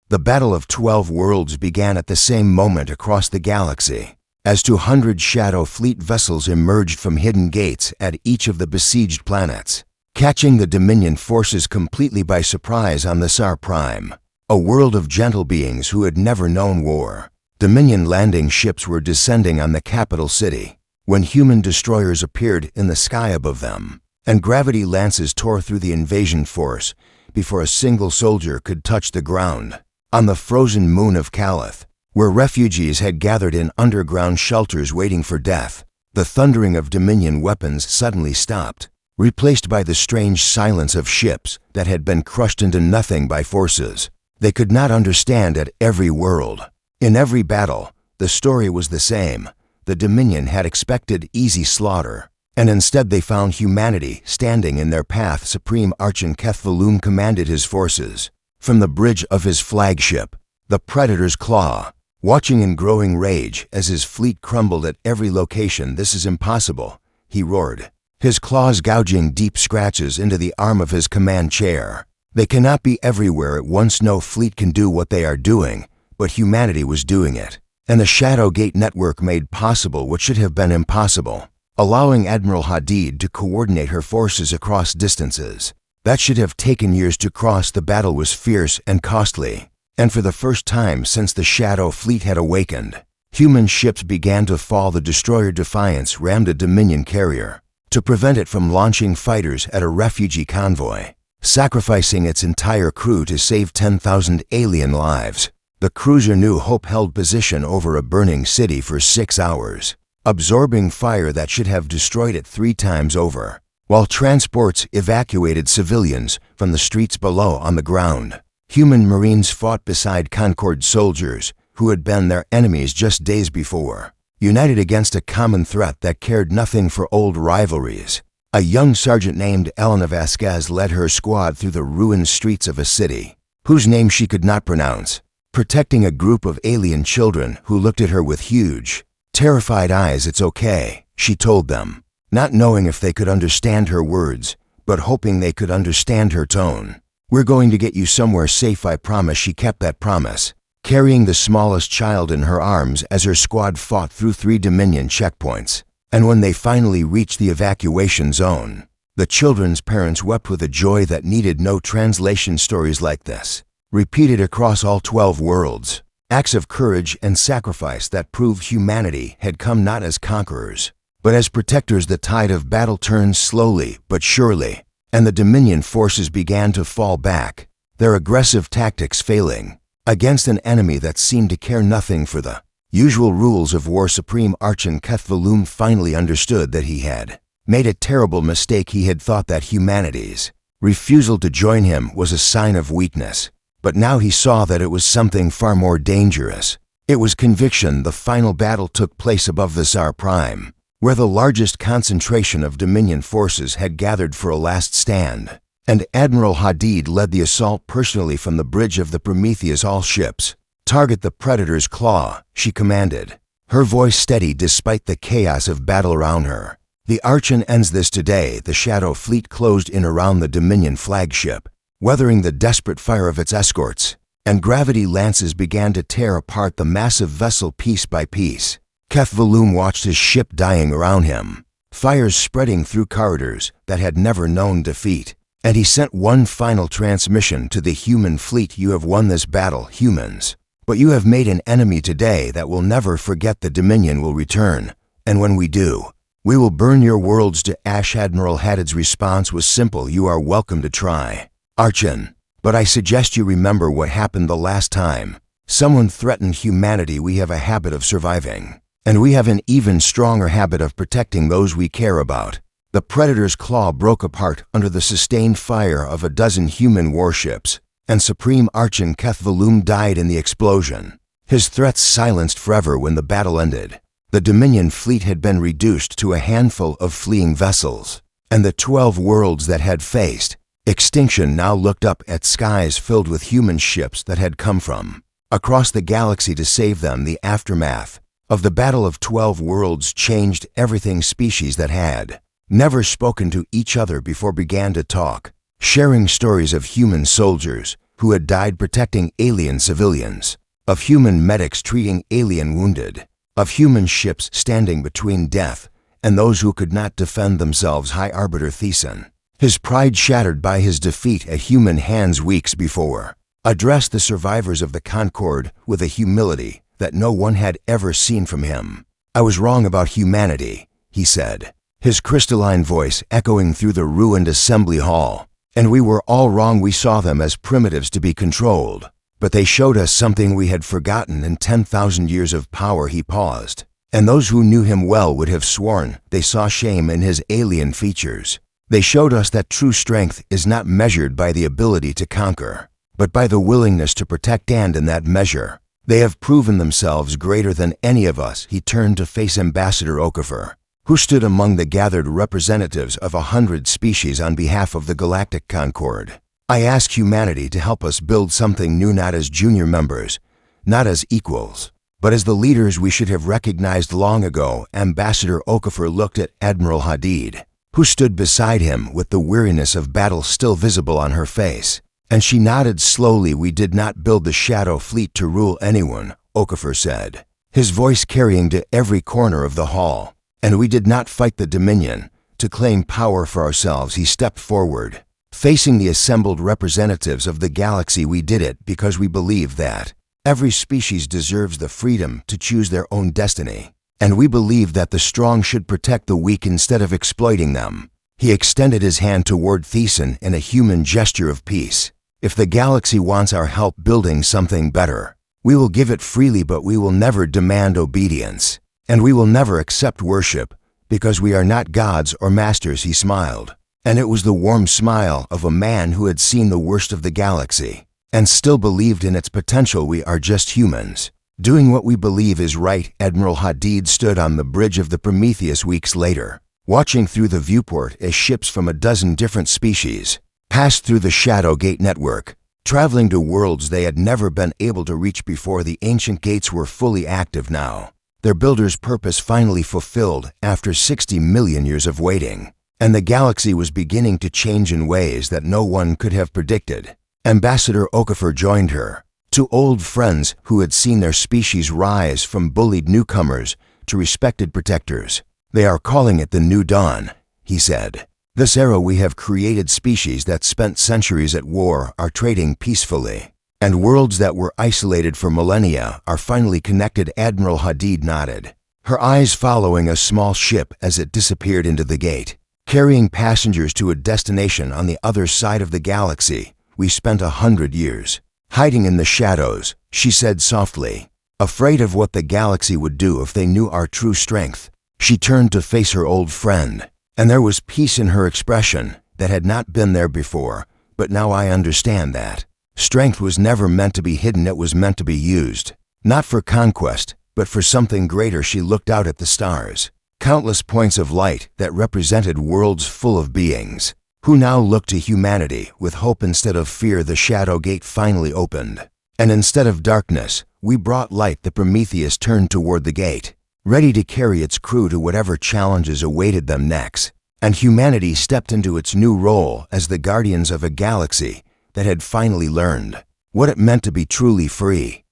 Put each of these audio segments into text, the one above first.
The Battle of 12 Worlds began at the same moment across the galaxy, as 200 Shadow Fleet vessels emerged from hidden gates at each of the besieged planets, catching the Dominion forces completely by surprise on the Sar Prime, a world of gentle beings who had never known war. Dominion landing ships were descending on the capital city when human destroyers appeared in the sky above them, and gravity lances tore through the invasion force before a single soldier could touch the ground. On the frozen moon of Calith, where refugees had gathered in underground shelters waiting for death, the thundering of Dominion weapons suddenly stopped, replaced by the strange silence of ships that had been crushed into nothing by forces they could not understand at every world. In every battle, the story was the same. The Dominion had expected easy slaughter, and instead they found humanity standing in their path. Supreme Archon Kethvalum commanded his forces from the bridge of his flagship, the Predator's Claw, watching in growing rage as his fleet crumbled at every location. "This is impossible," he roared, his claws gouging deep scratches into the arm of his command chair. "They cannot be everywhere at once. No fleet can do what they are doing." But humanity was doing it, and the Shadow Gate network made possible what should have been impossible, allowing Admiral Hadid to coordinate her forces across distances that should have taken years to cross. The battle was fierce and costly, and for the first time since the Shadow Fleet had awakened, human ships began to fall. The destroyer Defiance rammed a Dominion carrier to prevent it from launching fighters at a refugee convoy, sacrificing its entire crew to save 10,000 alien lives. The cruiser New Hope held position over a burning city for 6 hours, absorbing fire that should have destroyed it 3 times over, while transports evacuated civilians from the streets below. On the ground, human Marines fought beside Concord soldiers who had been their enemies just days before, united against a common threat that cared nothing for old rivalries. A young sergeant named Elena Vasquez led her squad through the ruined streets of a city whose name she could not pronounce, protecting a group of alien children who looked at her with huge, terrified eyes. "It's okay," she told them, not knowing if they could understand her words, but hoping they could understand her tone. "We're going to get you somewhere safe, I promise." She kept that promise, carrying the smallest child in her arms as her squad fought through 3 Dominion checkpoints. And when they finally reached the evacuation zone, the children's parents wept with a joy that needed no translation. Stories like this, repeated across all 12 worlds, acts of courage and sacrifice that proved humanity had come not as conquerors, but as protectors. The tide of battle turned slowly but surely, and the Dominion forces began to fall back, their aggressive tactics failing against an enemy that seemed to care nothing for the usual rules of war. Supreme Archon Kethvalum finally understood that he had made a terrible mistake. He had thought that humanity's refusal to join him was a sign of weakness, but now he saw that it was something far more dangerous. It was conviction. The final battle took place above the Sar Prime, where the largest concentration of Dominion forces had gathered for a last stand, and Admiral Hadid led the assault personally from the bridge of the Prometheus. "All ships, target the Predator's Claw," she commanded, her voice steady despite the chaos of battle around her. "The Archon ends this today." The Shadow Fleet closed in around the Dominion flagship, weathering the desperate fire of its escorts, and gravity lances began to tear apart the massive vessel piece by piece. Kethvalum watched his ship dying around him, fires spreading through corridors that had never known defeat, and he sent one final transmission to the human fleet. "You have won this battle, humans, but you have made an enemy today that will never forget. The Dominion will return, and when we do, we will burn your worlds to ash." Admiral Hadid's response was simple: "You are welcome to try, Archon, but I suggest you remember what happened the last time someone threatened humanity. We have a habit of surviving, and we have an even stronger habit of protecting those we care about." The Predator's Claw broke apart under the sustained fire of a dozen human warships, and Supreme Archon Kethvalum died in the explosion, his threats silenced forever. When the battle ended, the Dominion fleet had been reduced to a handful of fleeing vessels, and the 12 worlds that had faced extinction now looked up at skies filled with human ships that had come from across the galaxy to save them. The aftermath of the Battle of 12 Worlds changed everything. Species that had never spoken to each other before began to talk, sharing stories of human soldiers who had died protecting alien civilians, of human medics treating alien wounded, of human ships standing between death and those who could not defend themselves. High Arbiter Thiessen, his pride shattered by his defeat at human hands weeks before, addressed the survivors of the Concorde with a humility that no one had ever seen from him. "I was wrong about humanity," he said, his crystalline voice echoing through the ruined assembly hall. "And we were all wrong. We saw them as primitives to be controlled. But they showed us something we had forgotten in 10,000 years of power." He paused, and those who knew him well would have sworn they saw shame in his alien features. "They showed us that true strength is not measured by the ability to conquer, but by the willingness to protect, and in that measure, they have proven themselves greater than any of us." He turned to face Ambassador Okafor, who stood among the gathered representatives of 100 species on behalf of the Galactic Concorde. "I ask humanity to help us build something new, not as junior members, not as equals, but as the leaders we should have recognized long ago." Ambassador Okafor looked at Admiral Hadid, who stood beside him with the weariness of battle still visible on her face, and she nodded slowly. "We did not build the Shadow Fleet to rule anyone," Okafor said, his voice carrying to every corner of the hall. "And we did not fight the Dominion to claim power for ourselves." He stepped forward, facing the assembled representatives of the galaxy. "We did it because we believe that every species deserves the freedom to choose their own destiny. And we believe that the strong should protect the weak instead of exploiting them." He extended his hand toward Thiessen in a human gesture of peace. "If the galaxy wants our help building something better, we will give it freely, but we will never demand obedience. And we will never accept worship, because we are not gods or masters." He smiled, and it was the warm smile of a man who had seen the worst of the galaxy and still believed in its potential. "We are just humans, doing what we believe is right." Admiral Hadid stood on the bridge of the Prometheus weeks later, watching through the viewport as ships from a dozen different species passed through the Shadow Gate network, traveling to worlds they had never been able to reach before. The ancient gates were fully active now, their builder's purpose finally fulfilled after 60 million years of waiting, and the galaxy was beginning to change in ways that no one could have predicted. Ambassador Okafor joined her, two old friends who had seen their species rise from bullied newcomers to respected protectors. "They are calling it the New Dawn," he said. "This era we have created species that spent centuries at war are trading peacefully, and worlds that were isolated for millennia are finally connected." Admiral Hadid nodded, her eyes following a small ship as it disappeared into the gate, carrying passengers to a destination on the other side of the galaxy. "We spent 100 years hiding in the shadows," she said softly, "afraid of what the galaxy would do if they knew our true strength." She turned to face her old friend, and there was peace in her expression that had not been there before. "But now I understand that strength was never meant to be hidden. It was meant to be used, not for conquest, but for something greater." She looked out at the stars, countless points of light that represented worlds full of beings who now looked to humanity with hope instead of fear. The Shadow Gate finally opened, and instead of darkness, we brought light. The Prometheus turned toward the gate, ready to carry its crew to whatever challenges awaited them next, and humanity stepped into its new role as the guardians of a galaxy that had finally learned what it meant to be truly free.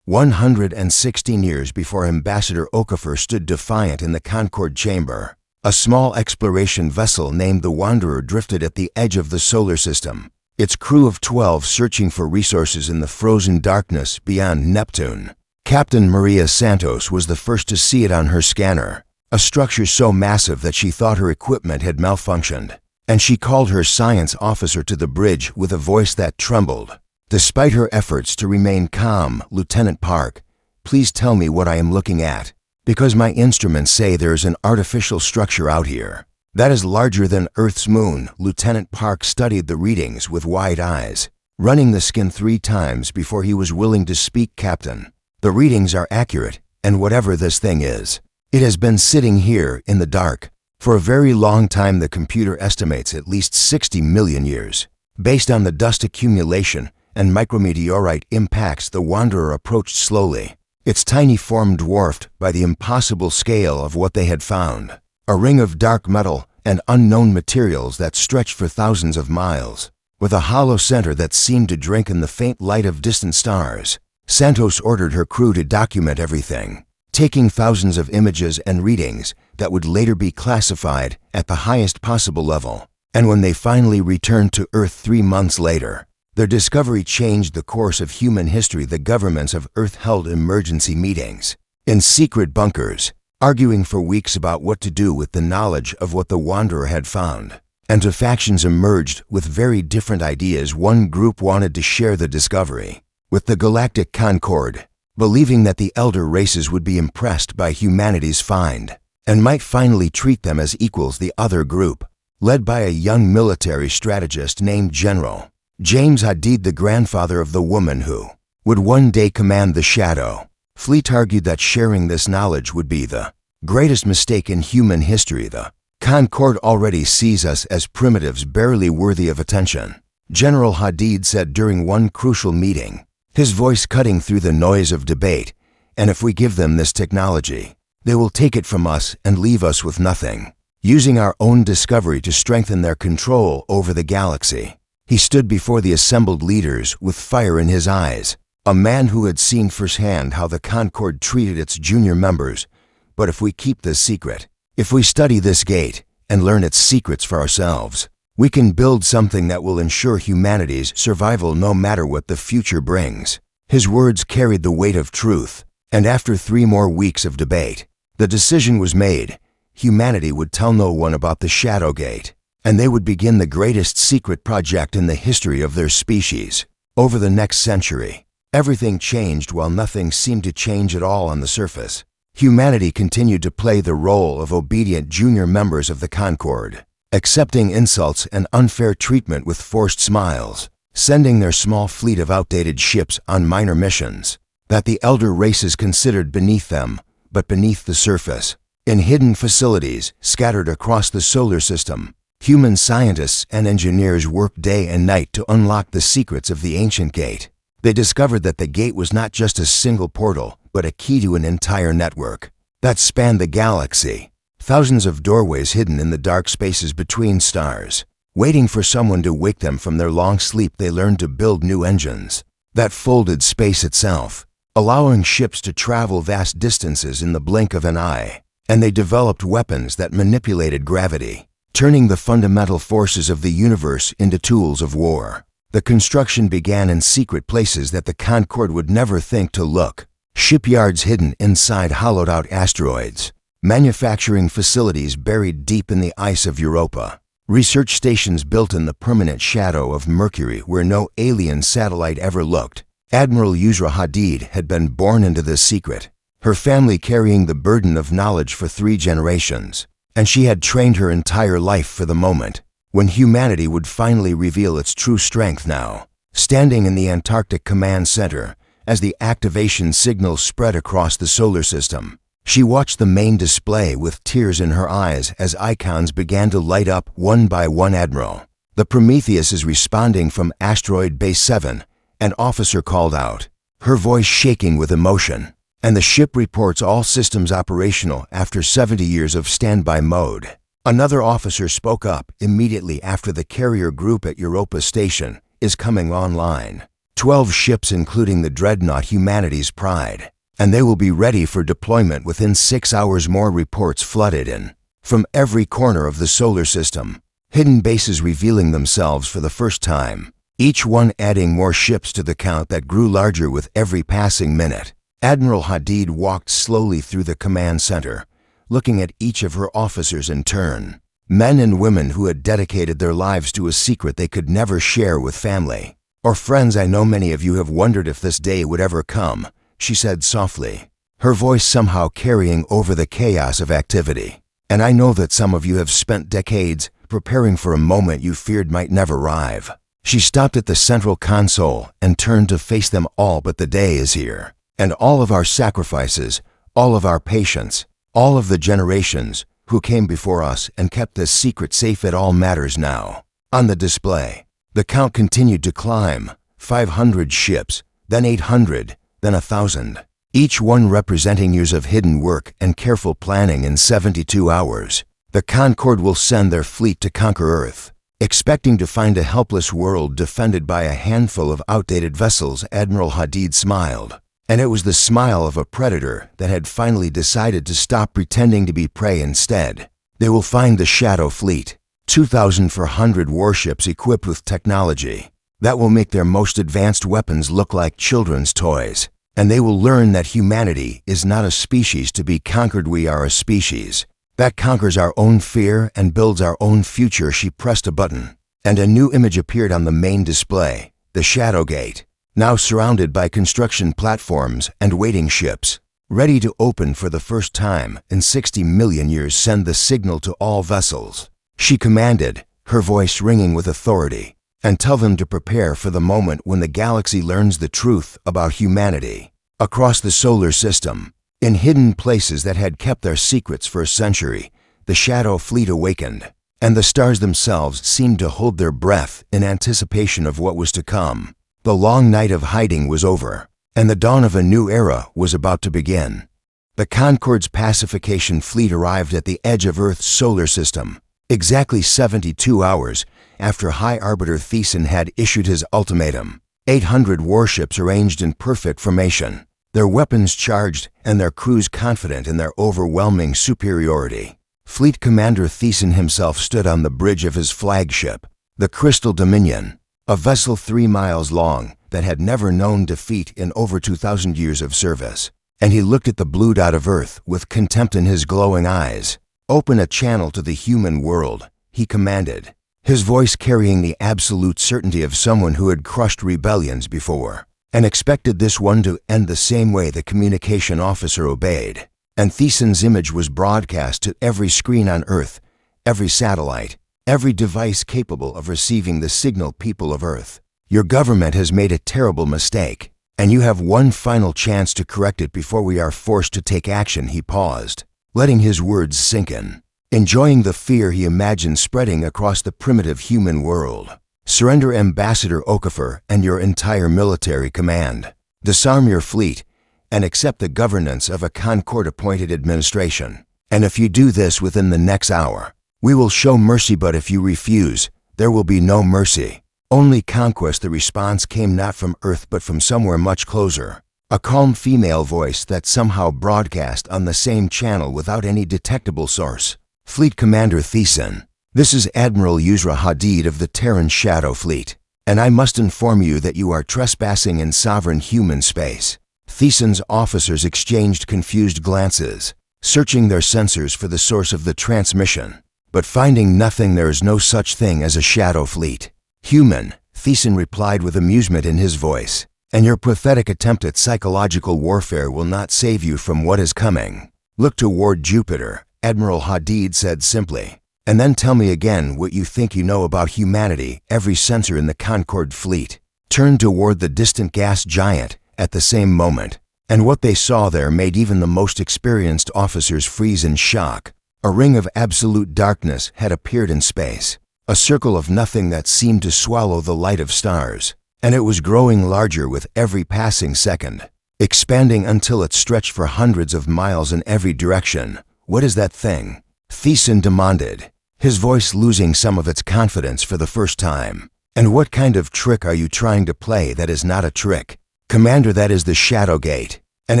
116 years before Ambassador Okafor stood defiant in the Concorde chamber, a small exploration vessel named the Wanderer drifted at the edge of the solar system, its crew of 12 searching for resources in the frozen darkness beyond Neptune. Captain Maria Santos was the first to see it on her scanner, a structure so massive that she thought her equipment had malfunctioned, and she called her science officer to the bridge with a voice that trembled. Despite her efforts to remain calm, "Lieutenant Park, please tell me what I am looking at, because my instruments say there is an artificial structure out here that is larger than Earth's moon." Lieutenant Park studied the readings with wide eyes, running the skin 3 times before he was willing to speak. "Captain, the readings are accurate, and whatever this thing is, it has been sitting here in the dark for a very long time. The computer estimates at least 60 million years. Based on the dust accumulation and micrometeorite impacts, the Wanderer approached slowly, its tiny form dwarfed by the impossible scale of what they had found, a ring of dark metal and unknown materials that stretched for thousands of miles. with a hollow center that seemed to drink in the faint light of distant stars. Santos ordered her crew to document everything, taking thousands of images and readings that would later be classified at the highest possible level. And when they finally returned to Earth 3 months later, their discovery changed the course of human history. The governments of Earth held emergency meetings in secret bunkers, arguing for weeks about what to do with the knowledge of what the Wanderer had found. And two factions emerged with very different ideas. One group wanted to share the discovery with the Galactic Concord, believing that the elder races would be impressed by humanity's find and might finally treat them as equals. The other group, led by a young military strategist named General James Hadid, the grandfather of the woman who would one day command the Shadow Fleet, argued that sharing this knowledge would be the greatest mistake in human history. The Concord already sees us as primitives barely worthy of attention, General Hadid said during one crucial meeting, his voice cutting through the noise of debate. And if we give them this technology, they will take it from us and leave us with nothing, using our own discovery to strengthen their control over the galaxy. He stood before the assembled leaders with fire in his eyes, a man who had seen firsthand how the Concord treated its junior members. But if we keep this secret, if we study this gate and learn its secrets for ourselves, we can build something that will ensure humanity's survival no matter what the future brings. His words carried the weight of truth, and after 3 more weeks of debate, the decision was made. Humanity would tell no one about the Shadow Gate, and they would begin the greatest secret project in the history of their species. Over the next century, everything changed while nothing seemed to change at all on the surface. Humanity continued to play the role of obedient junior members of the Concord, accepting insults and unfair treatment with forced smiles, sending their small fleet of outdated ships on minor missions that the elder races considered beneath them, but beneath the surface. In hidden facilities scattered across the solar system, human scientists and engineers worked day and night to unlock the secrets of the ancient gate. They discovered that the gate was not just a single portal, but a key to an entire network that spanned the galaxy. Thousands of doorways hidden in the dark spaces between stars, waiting for someone to wake them from their long sleep. They learned to build new engines that folded space itself, allowing ships to travel vast distances in the blink of an eye. And they developed weapons that manipulated gravity, turning the fundamental forces of the universe into tools of war. The construction began in secret places that the Concord would never think to look. Shipyards hidden inside hollowed-out asteroids, manufacturing facilities buried deep in the ice of Europa, research stations built in the permanent shadow of Mercury where no alien satellite ever looked. Admiral Yusra Hadid had been born into this secret, her family carrying the burden of knowledge for 3 generations, and she had trained her entire life for the moment when humanity would finally reveal its true strength. Now, standing in the Antarctic Command Center, as the activation signal spread across the solar system, she watched the main display with tears in her eyes as icons began to light up one by one. Admiral, the Prometheus is responding from Asteroid Base 7, an officer called out, her voice shaking with emotion. And the ship reports all systems operational after 70 years of standby mode. Another officer spoke up immediately after. The carrier group at Europa Station is coming online. 12 ships including the dreadnought Humanity's Pride, and they will be ready for deployment within 6 hours. More reports flooded in from every corner of the solar system, hidden bases revealing themselves for the first time, each one adding more ships to the count that grew larger with every passing minute. Admiral Hadid walked slowly through the command center, looking at each of her officers in turn, men and women who had dedicated their lives to a secret they could never share with family or friends. I know many of you have wondered if this day would ever come, she said softly, her voice somehow carrying over the chaos of activity. And I know that some of you have spent decades preparing for a moment you feared might never arrive. She stopped at the central console and turned to face them all. But the day is here. And all of our sacrifices, all of our patience, all of the generations who came before us and kept this secret safe, it all matters now. On the display, the count continued to climb. 500 ships, then 800, then 1,000, each one representing years of hidden work and careful planning. In 72 hours, the Concord will send their fleet to conquer Earth. Expecting to find a helpless world defended by a handful of outdated vessels, Admiral Hadid smiled. And it was the smile of a predator that had finally decided to stop pretending to be prey instead. They will find the Shadow Fleet, 2,400 warships equipped with technology that will make their most advanced weapons look like children's toys. And they will learn that humanity is not a species to be conquered. We are a species that conquers our own fear and builds our own future. She pressed a button, and a new image appeared on the main display. The Shadow Gate, now surrounded by construction platforms and waiting ships, ready to open for the first time in 60 million years. Send the signal to all vessels, she commanded, her voice ringing with authority, and tell them to prepare for the moment when the galaxy learns the truth about humanity. Across the solar system, in hidden places that had kept their secrets for a century, the Shadow Fleet awakened, and the stars themselves seemed to hold their breath in anticipation of what was to come. The long night of hiding was over, and the dawn of a new era was about to begin. The Concord's pacification fleet arrived at the edge of Earth's solar system, exactly 72 hours after High Arbiter Thiessen had issued his ultimatum. 800 warships arranged in perfect formation, their weapons charged and their crews confident in their overwhelming superiority. Fleet Commander Thiessen himself stood on the bridge of his flagship, the Crystal Dominion, a vessel 3 miles long that had never known defeat in over 2,000 years of service. And he looked at the blue dot of Earth with contempt in his glowing eyes. "Open a channel to the human world," he commanded, his voice carrying the absolute certainty of someone who had crushed rebellions before and expected this one to end the same way. The communication officer obeyed, and Thiessen's image was broadcast to every screen on Earth, every satellite, every device capable of receiving the signal. "People of Earth, your government has made a terrible mistake, and you have one final chance to correct it before we are forced to take action." He paused, letting his words sink in, enjoying the fear he imagined spreading across the primitive human world. "Surrender Ambassador Okafor and your entire military command. Disarm your fleet and accept the governance of a Concord-appointed administration. And if you do this within the next hour, we will show mercy, but if you refuse, there will be no mercy, only conquest." The response came not from Earth but from somewhere much closer, a calm female voice that somehow broadcast on the same channel without any detectable source. "Fleet Commander Thiessen, this is Admiral Yusra Hadid of the Terran Shadow Fleet, and I must inform you that you are trespassing in sovereign human space." Thiessen's officers exchanged confused glances, searching their sensors for the source of the transmission, but finding nothing. "There is no such thing as a Shadow Fleet, human," Thiessen replied with amusement in his voice, "and your pathetic attempt at psychological warfare will not save you from what is coming. Look toward Jupiter," Admiral Hadid said simply, "and then tell me again what you think you know about humanity." Every sensor in the Concord fleet turned toward the distant gas giant at the same moment, and what they saw there made even the most experienced officers freeze in shock. A ring of absolute darkness had appeared in space, a circle of nothing that seemed to swallow the light of stars, and it was growing larger with every passing second, expanding until it stretched for hundreds of miles in every direction. "What is that thing?" Thiessen demanded, his voice losing some of its confidence for the first time. "And what kind of trick are you trying to play that is not a trick?" "Commander, that is the Shadow Gate, and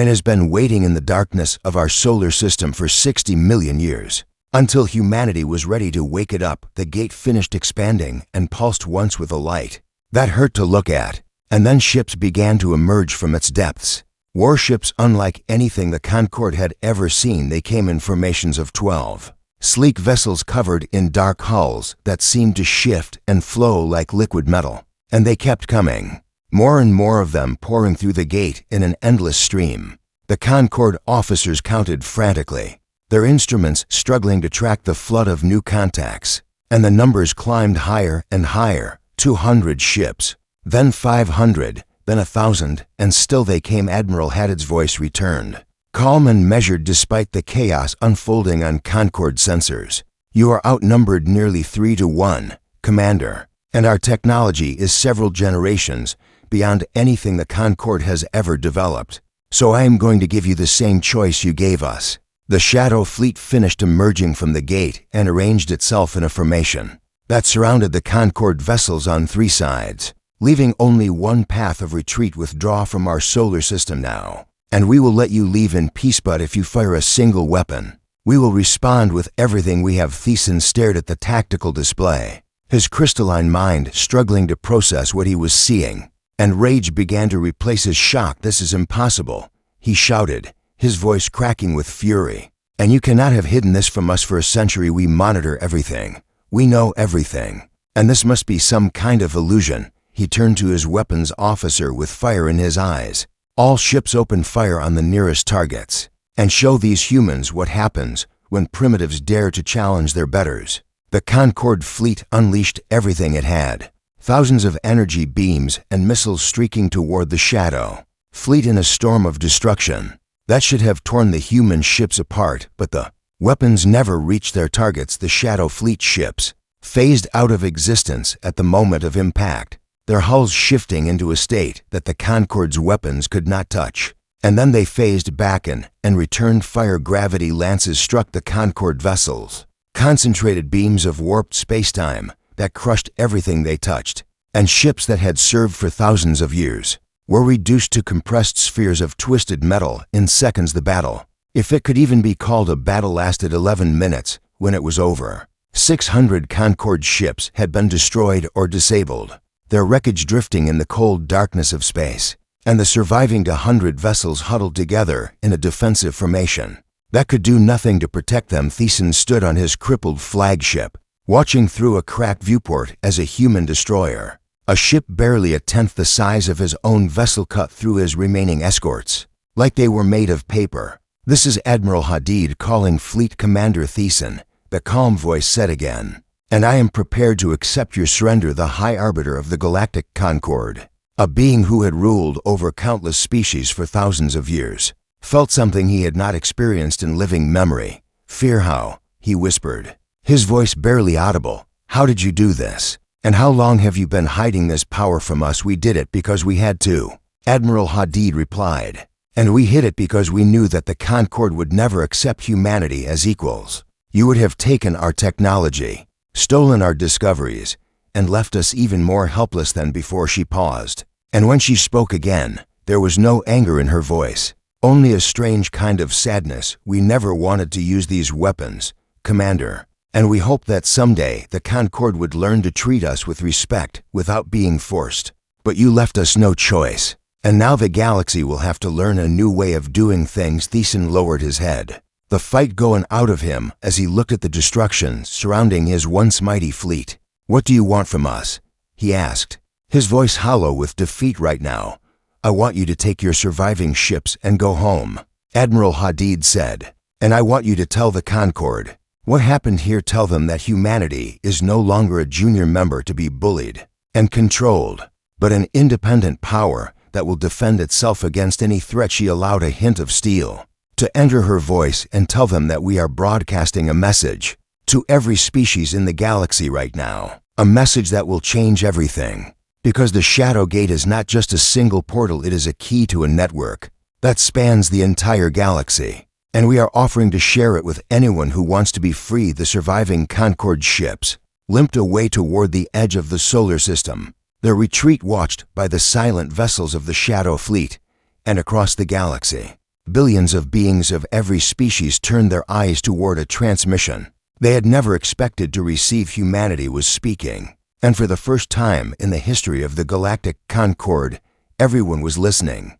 it has been waiting in the darkness of our solar system for 60 million years, until humanity was ready to wake it up." The gate finished expanding and pulsed once with a light that hurt to look at, and then ships began to emerge from its depths. Warships unlike anything the Concorde had ever seen. They came in formations of 12. Sleek vessels covered in dark hulls that seemed to shift and flow like liquid metal. And they kept coming, more and more of them pouring through the gate in an endless stream. The Concorde officers counted frantically, their instruments struggling to track the flood of new contacts. And the numbers climbed higher and higher. 200 ships, then 500, then 1,000, and still they came. Admiral Hadid's voice returned, calm and measured despite the chaos unfolding on Concorde sensors. "You are outnumbered nearly 3 to 1, Commander, and our technology is several generations beyond anything the Concorde has ever developed. So I am going to give you the same choice you gave us." The Shadow Fleet finished emerging from the gate and arranged itself in a formation. that surrounded the Concorde vessels on 3 sides, leaving only one path of retreat: withdraw from our solar system now, and we will let you leave in peace, but if you fire a single weapon, we will respond with everything we have. Thiessen stared at the tactical display, his crystalline mind struggling to process what he was seeing, and rage began to replace his shock. "This is impossible," he shouted, his voice cracking with fury. "And you cannot have hidden this from us for a century. We monitor everything. We know everything. And this must be some kind of illusion." He turned to his weapons officer with fire in his eyes. "All ships open fire on the nearest targets, and show these humans what happens when primitives dare to challenge their betters." The Concorde fleet unleashed everything it had, thousands of energy beams and missiles streaking toward the Shadow fleet in a storm of destruction that should have torn the human ships apart, but the weapons never reached their targets. The Shadow fleet ships phased out of existence at the moment of impact, their hulls shifting into a state that the Concorde's weapons could not touch. And then they phased back and returned fire. Gravity lances struck the Concorde vessels, concentrated beams of warped spacetime that crushed everything they touched, and ships that had served for thousands of years were reduced to compressed spheres of twisted metal in seconds. The battle, if it could even be called a battle, lasted 11 minutes. When it was over, 600 Concorde ships had been destroyed or disabled, their wreckage drifting in the cold darkness of space, and the surviving 100 vessels huddled together in a defensive formation that could do nothing to protect them. Thiessen stood on his crippled flagship, watching through a cracked viewport as a human destroyer, a ship barely a tenth the size of his own vessel, cut through his remaining escorts like they were made of paper. "This is Admiral Hadid calling Fleet Commander Thiessen," the calm voice said again, "and I am prepared to accept your surrender." The High Arbiter of the Galactic Concorde, a being who had ruled over countless species for thousands of years, felt something he had not experienced in living memory. "Fear? How?" he whispered, his voice barely audible. "How did you do this? And how long have you been hiding this power from us?" "We did it because we had to," Admiral Hadid replied. "And we hid it because we knew that the Concorde would never accept humanity as equals. You would have taken our technology, stolen our discoveries, and left us even more helpless than before." She paused, and when she spoke again, there was no anger in her voice, only a strange kind of sadness. "We never wanted to use these weapons, Commander, and we hoped that someday the Concorde would learn to treat us with respect without being forced. But you left us no choice, and now the galaxy will have to learn a new way of doing things." Thiessen lowered his head, the fight going out of him as he looked at the destruction surrounding his once mighty fleet. "What do you want from us?" he asked, his voice hollow with defeat. "Right now, I want you to take your surviving ships and go home," Admiral Hadid said. "And I want you to tell the Concorde what happened here. Tell them that humanity is no longer a junior member to be bullied and controlled, but an independent power that will defend itself against any threat." She allowed a hint of steel to enter her voice. "And tell them that we are broadcasting a message to every species in the galaxy right now, a message that will change everything. Because the Shadow Gate is not just a single portal, it is a key to a network that spans the entire galaxy, and we are offering to share it with anyone who wants to be free." The surviving Concorde ships limped away toward the edge of the solar system, their retreat watched by the silent vessels of the Shadow fleet. And across the galaxy, billions of beings of every species turned their eyes toward a transmission they had never expected to receive. Humanity was speaking, and for the first time in the history of the Galactic Concorde, everyone was listening.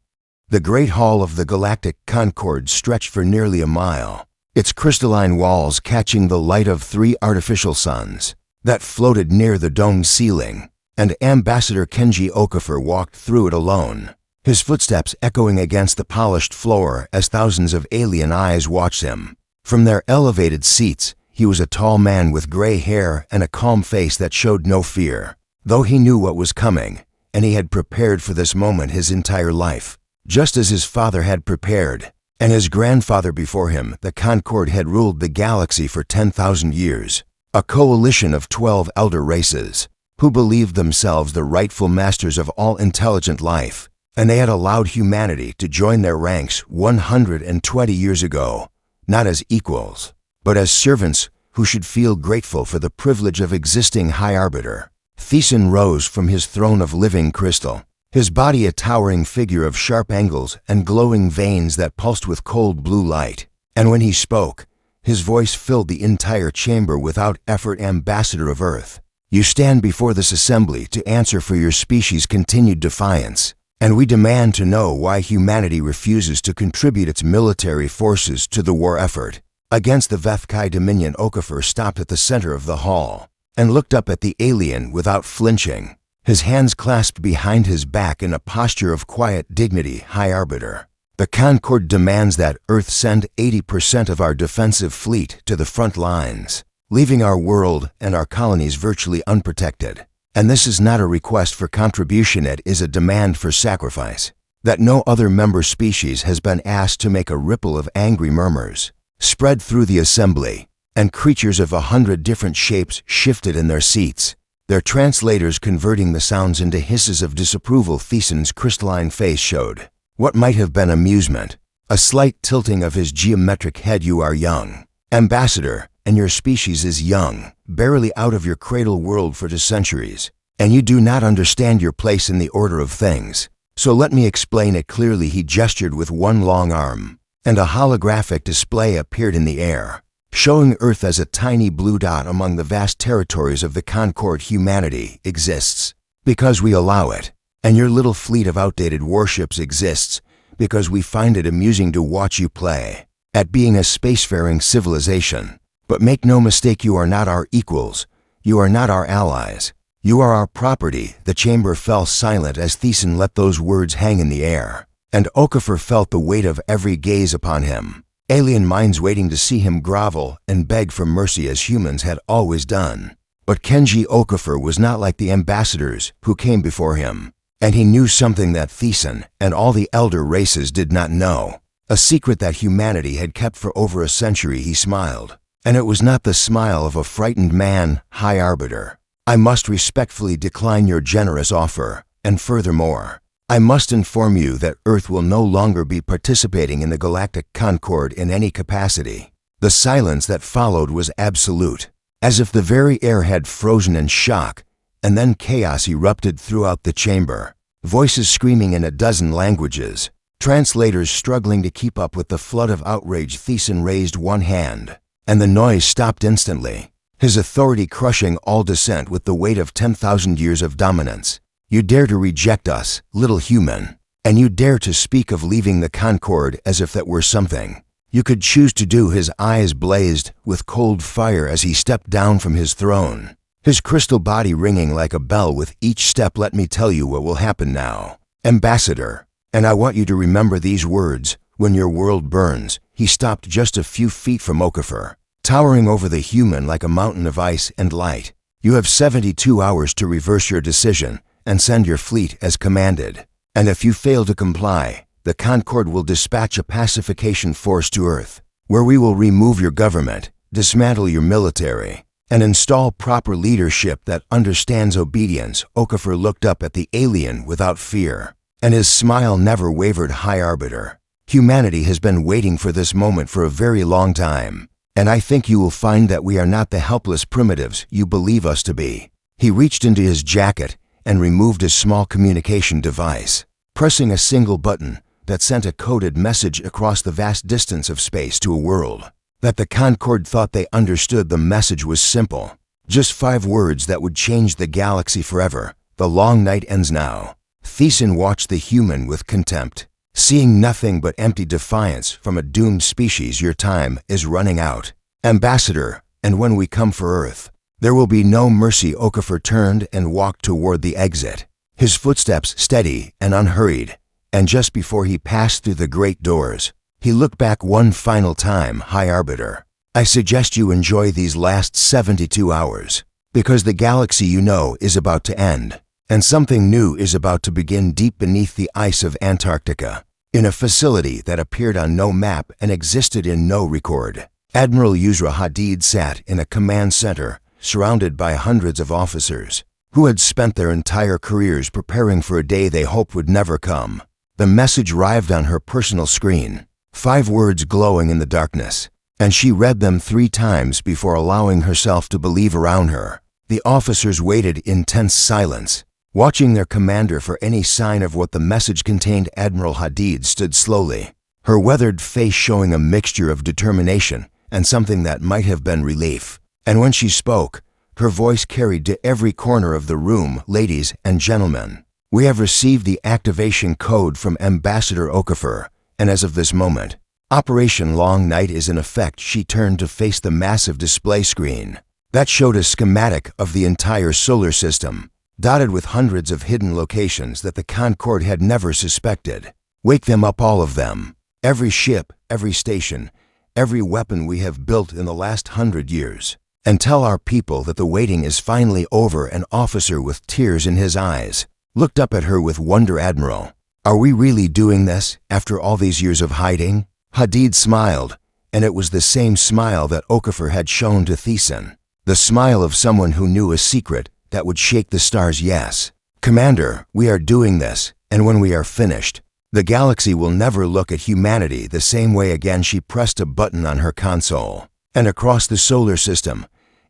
The Great Hall of the Galactic Concorde stretched for nearly a mile, its crystalline walls catching the light of 3 artificial suns that floated near the domed ceiling, and Ambassador Kenji Okafor walked through it alone, his footsteps echoing against the polished floor as thousands of alien eyes watched him. From their elevated seats, he was a tall man with gray hair and a calm face that showed no fear, though he knew what was coming, and he had prepared for this moment his entire life. Just as his father had prepared, and his grandfather before him, the Concorde had ruled the galaxy for 10,000 years, a coalition of 12 elder races who believed themselves the rightful masters of all intelligent life, and they had allowed humanity to join their ranks 120 years ago, not as equals, but as servants who should feel grateful for the privilege of existing, High Arbiter. Thesan rose from his throne of living crystal, his body a towering figure of sharp angles and glowing veins that pulsed with cold blue light. And when he spoke, his voice filled the entire chamber without effort. Ambassador of Earth, you stand before this assembly to answer for your species' continued defiance, and we demand to know why humanity refuses to contribute its military forces to the war effort against the Vethkai Dominion. Okafor stopped at the center of the hall and looked up at the alien without flinching, his hands clasped behind his back in a posture of quiet dignity. High Arbiter, the Concord demands that Earth send 80% of our defensive fleet to the front lines, leaving our world and our colonies virtually unprotected. And this is not a request for contribution, it is a demand for sacrifice. That no other member species has been asked to make. A ripple of angry murmurs spread through the assembly, and creatures of 100 different shapes shifted in their seats, their translators converting the sounds into hisses of disapproval. Thesan's crystalline face showed what might have been amusement, a slight tilting of his geometric head. You are young, Ambassador, and your species is young, barely out of your cradle world for 2 centuries, and you do not understand your place in the order of things. So let me explain it clearly. He gestured with one long arm, and a holographic display appeared in the air, showing Earth as a tiny blue dot among the vast territories of the Concord. Humanity exists because we allow it, and your little fleet of outdated warships exists because we find it amusing to watch you play at being a spacefaring civilization. But make no mistake, you are not our equals, you are not our allies, you are our property. The chamber fell silent as Thesan let those words hang in the air, and Okafor felt the weight of every gaze upon him. Alien minds waiting to see him grovel and beg for mercy as humans had always done. But Kenji Okafor was not like the ambassadors who came before him, and he knew something that Thesan and all the elder races did not know, a secret that humanity had kept for over a century. He smiled, and it was not the smile of a frightened man. High Arbiter, I must respectfully decline your generous offer, and furthermore, I must inform you that Earth will no longer be participating in the Galactic Concord in any capacity. The silence that followed was absolute, as if the very air had frozen in shock, and then chaos erupted throughout the chamber, voices screaming in a dozen languages, translators struggling to keep up with the flood of outrage. Thesan raised one hand, and the noise stopped instantly, his authority crushing all dissent with the weight of 10,000 years of dominance. You dare to reject us, little human, and you dare to speak of leaving the Concord as if that were something you could choose to do. His eyes blazed with cold fire as he stepped down from his throne, his crystal body ringing like a bell with each step. Let me tell you what will happen now, Ambassador, and I want you to remember these words when your world burns. He stopped just a few feet from Okafor, towering over the human like a mountain of ice and light. You have 72 hours to reverse your decision and send your fleet as commanded. And if you fail to comply, the Concord will dispatch a pacification force to Earth, where we will remove your government, dismantle your military, and install proper leadership that understands obedience. Okafor looked up at the alien without fear, and his smile never wavered. High Arbiter, humanity has been waiting for this moment for a very long time, and I think you will find that we are not the helpless primitives you believe us to be. He reached into his jacket and removed his small communication device, pressing a single button that sent a coded message across the vast distance of space to a world that the Concord thought they understood. The message was simple, just 5 words that would change the galaxy forever. The long night ends now. Thesan watched the human with contempt, seeing nothing but empty defiance from a doomed species. Your time is running out, Ambassador, and when we come for Earth, there will be no mercy. Okafor turned and walked toward the exit, his footsteps steady and unhurried, and just before he passed through the great doors, he looked back one final time. High Arbiter, I suggest you enjoy these last 72 hours, because the galaxy you know is about to end, and something new is about to begin deep beneath the ice of Antarctica, in a facility that appeared on no map and existed in no record. Admiral Yusra Hadid sat in a command center, surrounded by hundreds of officers who had spent their entire careers preparing for a day they hoped would never come. The message arrived on her personal screen, 5 words glowing in the darkness, and she read them 3 times before allowing herself to believe around her. The officers waited in tense silence, watching their commander for any sign of what the message contained. Admiral Hadid stood slowly, her weathered face showing a mixture of determination and something that might have been relief. And when she spoke, her voice carried to every corner of the room. Ladies and gentlemen, we have received the activation code from Ambassador Okafor, and as of this moment, Operation Long Night is in effect. She turned to face the massive display screen that showed a schematic of the entire solar system, dotted with hundreds of hidden locations that the Concorde had never suspected. Wake them up, all of them. Every ship, every station, every weapon we have built in the last 100 years. And tell our people that the waiting is finally over. An officer with tears in his eyes looked up at her with wonder. Admiral, are we really doing this after all these years of hiding? Hadid smiled, and it was the same smile that Okafor had shown to Thiessen. The smile of someone who knew a secret that would shake the stars. Yes, Commander, we are doing this, and when we are finished, the galaxy will never look at humanity the same way again. She pressed a button on her console, and across the solar system,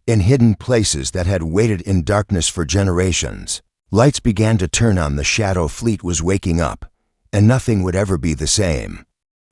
in hidden places that had waited in darkness for generations, lights began to turn on. The Shadow Fleet was waking up, and nothing would ever be the same.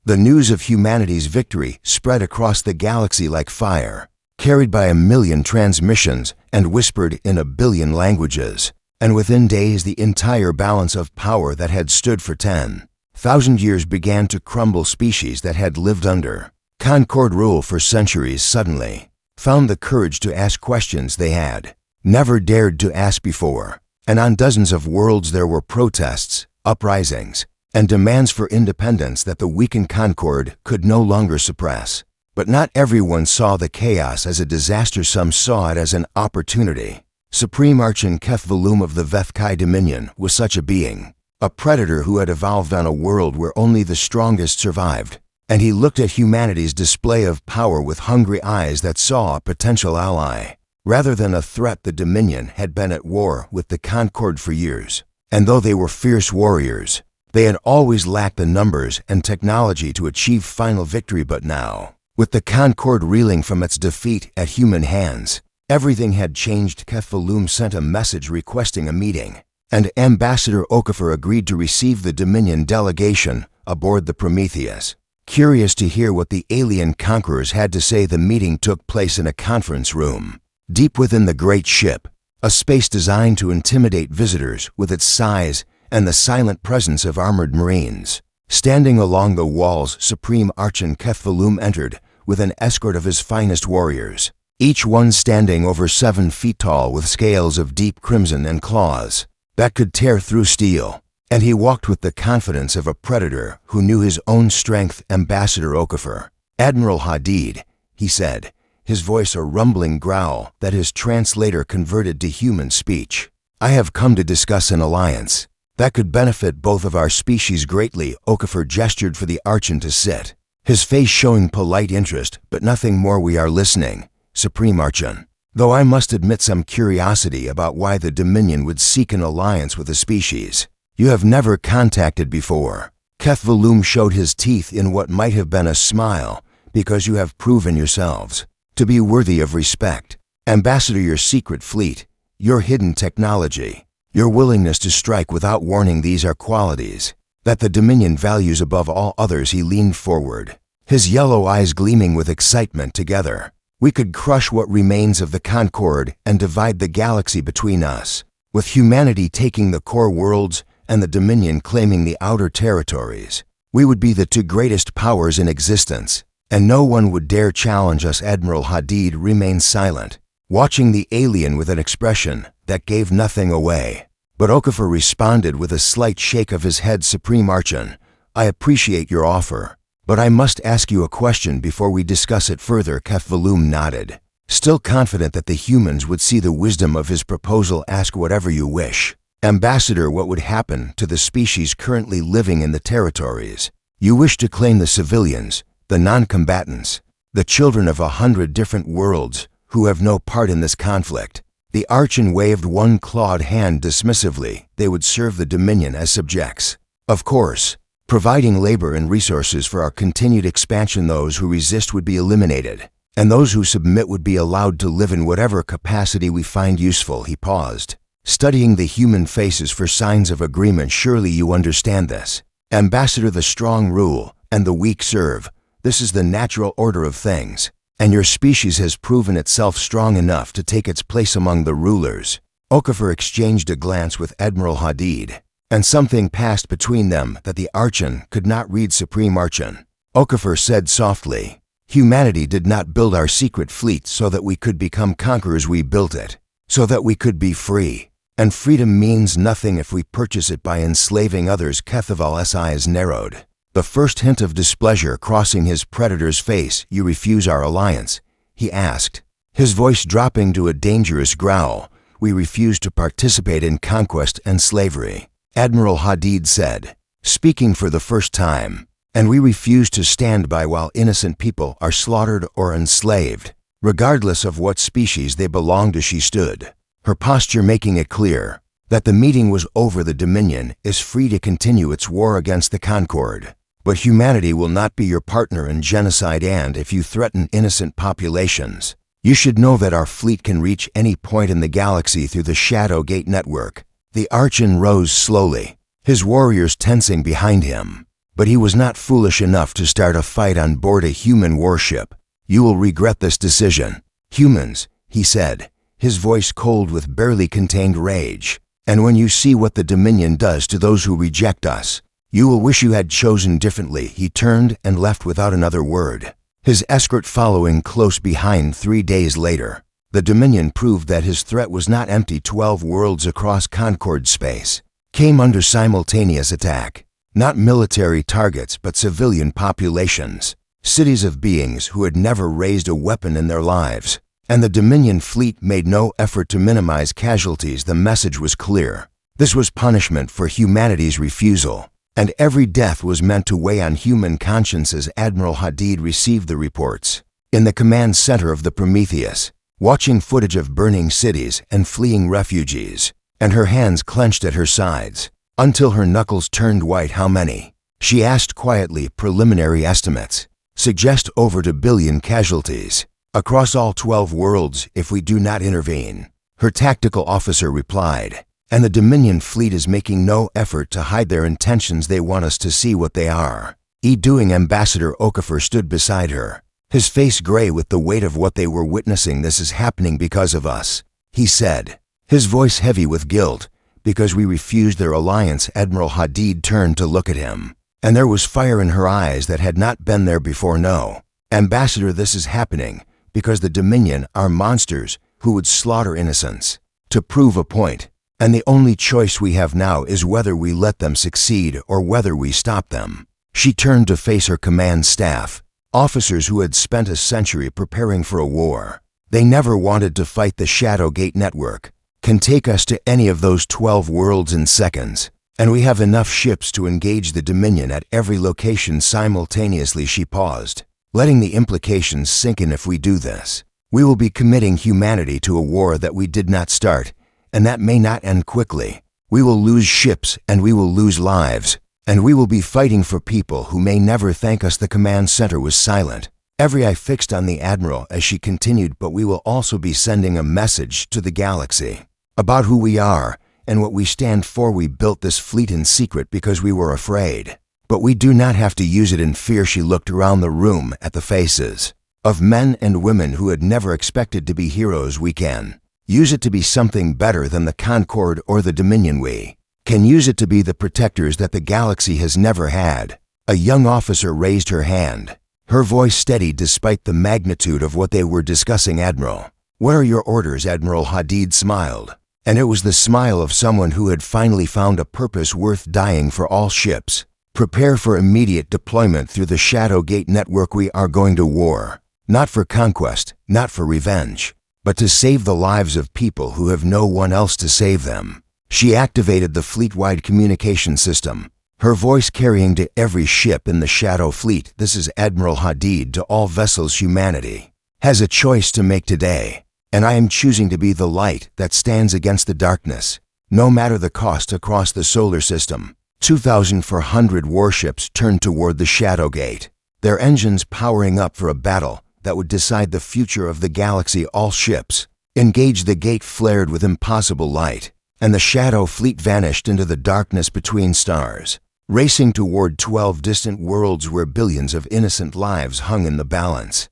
The news of humanity's victory spread across the galaxy like fire, carried by 1,000,000 transmissions and whispered in 1,000,000,000 languages. And within days, the entire balance of power that had stood for 10,000 years began to crumble. Species that had lived under Concorde rule for centuries suddenly found the courage to ask questions they had never dared to ask before. And on dozens of worlds there were protests, uprisings, and demands for independence that the weakened Concorde could no longer suppress. But not everyone saw the chaos as a disaster. Some saw it as an opportunity. Supreme Archon Kethvalum of the Vethkai Dominion was such a being, a predator who had evolved on a world where only the strongest survived. And he looked at humanity's display of power with hungry eyes that saw a potential ally. Rather than a threat, the Dominion had been at war with the Concorde for years. And though they were fierce warriors, they had always lacked the numbers and technology to achieve final victory. But now, with the Concorde reeling from its defeat at human hands, everything had changed. Kethvalum sent a message requesting a meeting, and Ambassador Okafor agreed to receive the Dominion delegation aboard the Prometheus. Curious to hear what the alien conquerors had to say, the meeting took place in a conference room, deep within the great ship, a space designed to intimidate visitors with its size and the silent presence of armored marines. Standing along the walls, Supreme Archon Kethvalum entered with an escort of his finest warriors, each one standing over 7 feet tall with scales of deep crimson and claws that could tear through steel. And he walked with the confidence of a predator who knew his own strength. Ambassador Okafor, Admiral Hadid, he said, his voice a rumbling growl that his translator converted to human speech. I have come to discuss an alliance that could benefit both of our species greatly. Okafor gestured for the Archon to sit, his face showing polite interest, but nothing more. We are listening, Supreme Archon, though I must admit some curiosity about why the Dominion would seek an alliance with a species you have never contacted before. Kethvalum showed his teeth in what might have been a smile, because you have proven yourselves to be worthy of respect. Ambassador, your secret fleet, your hidden technology, your willingness to strike without warning, these are qualities that the Dominion values above all others. He leaned forward, his yellow eyes gleaming with excitement. Together, we could crush what remains of the Concorde and divide the galaxy between us, with humanity taking the core worlds and the Dominion claiming the outer territories. We would be the 2 greatest powers in existence, and no one would dare challenge us. Admiral Hadid remained silent, watching the alien with an expression that gave nothing away. But Okafor responded with a slight shake of his head. Supreme Archon, I appreciate your offer, but I must ask you a question before we discuss it further. Kethvalum nodded, still confident that the humans would see the wisdom of his proposal. Ask whatever you wish. Ambassador, what would happen to the species currently living in the territories? You wish to claim the civilians, the non-combatants, the children of 100 different worlds who have no part in this conflict. The Archon waved one clawed hand dismissively. They would serve the Dominion as subjects. Of course, providing labor and resources for our continued expansion. Those who resist would be eliminated, and those who submit would be allowed to live in whatever capacity we find useful." He paused, studying the human faces for signs of agreement. "Surely you understand this, Ambassador. The strong rule, and the weak serve. This is the natural order of things, and your species has proven itself strong enough to take its place among the rulers." Okafor exchanged a glance with Admiral Hadid, and something passed between them that the Archon could not read. "Supreme Archon," Okafor said softly, "humanity did not build our secret fleet so that we could become conquerors. We built it so that we could be free. And freedom means nothing if we purchase it by enslaving others." Kethaval's eyes narrowed, the first hint of displeasure crossing his predator's face. "You refuse our alliance?" he asked, his voice dropping to a dangerous growl. "We refuse to participate in conquest and slavery," Admiral Hadid said, speaking for the first time. "And we refuse to stand by while innocent people are slaughtered or enslaved, regardless of what species they belong to." She stood, her posture making it clear that the meeting was over. "The Dominion is free to continue its war against the Concord, but humanity will not be your partner in genocide, and if you threaten innocent populations, you should know that our fleet can reach any point in the galaxy through the Shadow Gate network." The Archon rose slowly, his warriors tensing behind him, but he was not foolish enough to start a fight on board a human warship. "You will regret this decision, humans," he said, his voice cold with barely contained rage. "And when you see what the Dominion does to those who reject us, you will wish you had chosen differently." He turned and left without another word, his escort following close behind. 3 days later, the Dominion proved that his threat was not empty. 12 worlds across Concord space came under simultaneous attack. Not military targets, but civilian populations, cities of beings who had never raised a weapon in their lives. And the Dominion fleet made no effort to minimize casualties. The message was clear. This was punishment for humanity's refusal, and every death was meant to weigh on human consciences. Admiral Hadid received the reports in the command center of the Prometheus, watching footage of burning cities and fleeing refugees, and her hands clenched at her sides until her knuckles turned white. "How many?" she asked quietly. "Preliminary estimates suggest over 2 billion casualties across all 12 worlds if we do not intervene," her tactical officer replied. "And the Dominion fleet is making no effort to hide their intentions. They want us to see what they are." Doing. Ambassador Okafor stood beside her, his face gray with the weight of what they were witnessing. "This is happening because of us," he said, his voice heavy with guilt. "Because we refused their alliance." Admiral Hadid turned to look at him, and there was fire in her eyes that had not been there before. "No, Ambassador, this is happening because the Dominion are monsters who would slaughter innocents to prove a point. And the only choice we have now is whether we let them succeed or whether we stop them." She turned to face her command staff, officers who had spent a century preparing for a war. They never wanted to fight. "The Shadow Gate network can take us to any of those 12 worlds in seconds, and we have enough ships to engage the Dominion at every location simultaneously." She paused, letting the implications sink in. "If we do this, we will be committing humanity to a war that we did not start, and that may not end quickly. We will lose ships, and we will lose lives, and we will be fighting for people who may never thank us." The command center was silent, every eye fixed on the Admiral as she continued. "But we will also be sending a message to the galaxy about who we are and what we stand for. We built this fleet in secret because we were afraid, but we do not have to use it in fear." She looked around the room at the faces of men and women who had never expected to be heroes. "We can use it to be something better than the Concord or the Dominion. We can use it to be the protectors that the galaxy has never had." A young officer raised her hand, her voice steady despite the magnitude of what they were discussing. "Admiral, what are your orders?" Admiral Hadid smiled, and it was the smile of someone who had finally found a purpose worth dying for. "All ships, prepare for immediate deployment through the Shadow Gate network. We are going to war, not for conquest, not for revenge, but to save the lives of people who have no one else to save them." She activated the fleet-wide communication system, her voice carrying to every ship in the Shadow Fleet. "This is Admiral Hadid to all vessels. Humanity has a choice to make today, and I am choosing to be the light that stands against the darkness, no matter the cost. Across the solar system, 2,400 warships turned toward the Shadow Gate, their engines powering up for a battle that would decide the future of the galaxy. All ships engaged. The gate flared with impossible light, and the Shadow Fleet vanished into the darkness between stars, racing toward 12 distant worlds where billions of innocent lives hung in the balance.